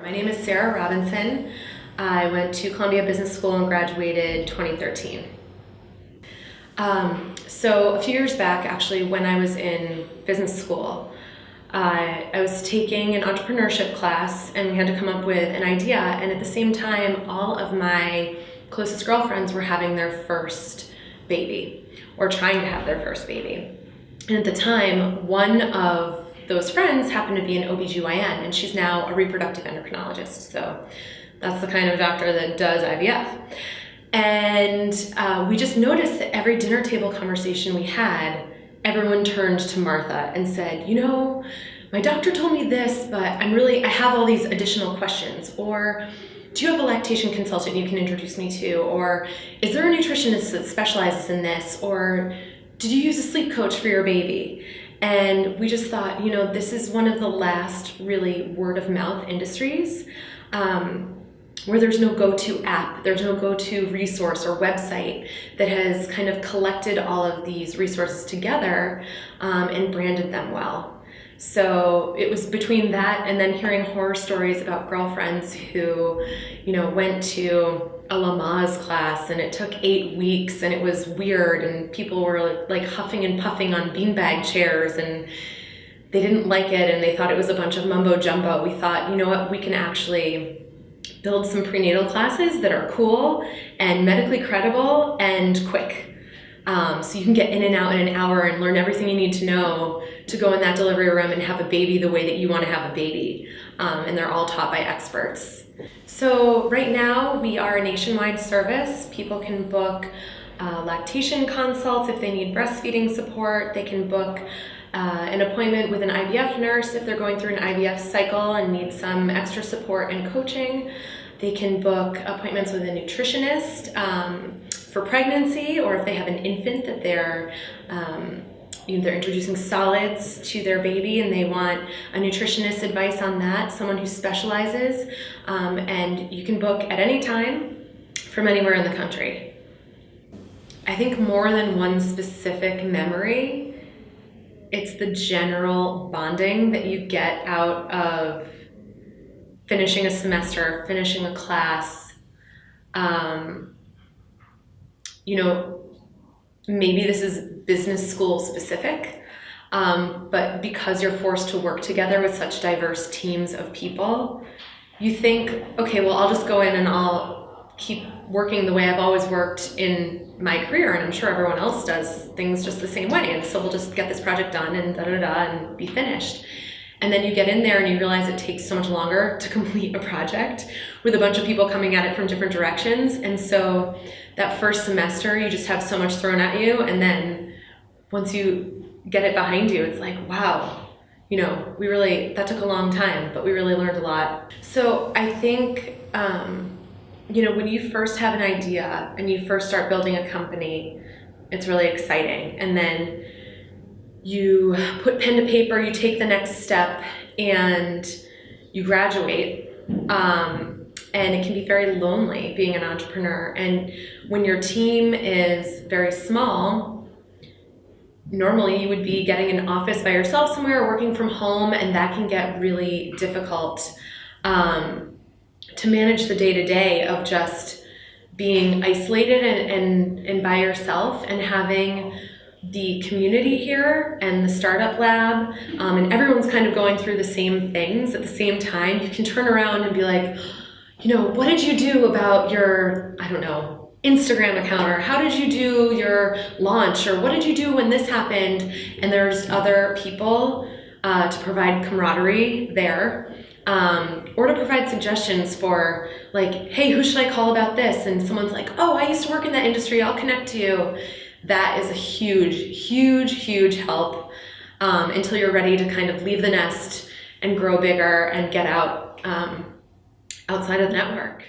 My name is Sarah Robinson. I went to Columbia Business School and graduated 2013. So a few years back, actually, when I was in business school, I was taking an entrepreneurship class and we had to come up with an idea, and at the same time, all of my closest girlfriends were having their first baby or trying to have their first baby. And at the time, one of those friends happened to be an OBGYN, and she's now a reproductive endocrinologist. So that's the kind of doctor that does IVF. And we just noticed that every dinner table conversation we had, everyone turned to Martha and said, you know, my doctor told me this, but I have all these additional questions. Or do you have a lactation consultant you can introduce me to? Or is there a nutritionist that specializes in this? Or did you use a sleep coach for your baby? And we just thought, you know, this is one of the last really word of mouth industries where there's no go-to app, there's no go-to resource or website that has kind of collected all of these resources together and branded them well. So it was between that and then hearing horror stories about girlfriends who, you know, went to a Lamaze class and it took 8 weeks and it was weird and people were like huffing and puffing on beanbag chairs and they didn't like it and they thought it was a bunch of mumbo jumbo. We thought, you know what, we can actually build some prenatal classes that are cool and medically credible and quick. So you can get in and out in an hour and learn everything you need to know to go in that delivery room and have a baby the way that you want to have a baby. And they're all taught by experts. So right now we are a nationwide service. People can book lactation consults if they need breastfeeding support. They can book an appointment with an IVF nurse if they're going through an IVF cycle and need some extra support and coaching. They can book appointments with a nutritionist for pregnancy, or if they have an infant that they're introducing solids to their baby and they want a nutritionist advice on that, someone who specializes, and you can book at any time from anywhere in the country. I think more than one specific memory, it's the general bonding that you get out of finishing a semester, finishing a class. You know, maybe this is business school specific, but because you're forced to work together with such diverse teams of people, you think, okay, well, I'll just go in and I'll keep working the way I've always worked in my career, and I'm sure everyone else does things just the same way, and so we'll just get this project done and and be finished. And then you get in there and you realize it takes so much longer to complete a project with a bunch of people coming at it from different directions. And so that first semester, you just have so much thrown at you. And then once you get it behind you, it's like, wow, you know, that took a long time, but we really learned a lot. So I think, you know, when you first have an idea and you first start building a company, it's really exciting. And then you put pen to paper, you take the next step, and you graduate. And it can be very lonely being an entrepreneur. And when your team is very small, normally you would be getting an office by yourself somewhere or working from home, and that can get really difficult to manage the day-to-day of just being isolated and by yourself, and having the community here and the startup lab, and everyone's kind of going through the same things at the same time. You can turn around and be like, you know, what did you do about your, I don't know, Instagram account, or how did you do your launch, or what did you do when this happened? And there's other people to provide camaraderie there, or to provide suggestions for like, hey, who should I call about this? And someone's like, oh, I used to work in that industry, I'll connect you. That is a huge, huge, huge help until you're ready to kind of leave the nest and grow bigger and get out outside of the network.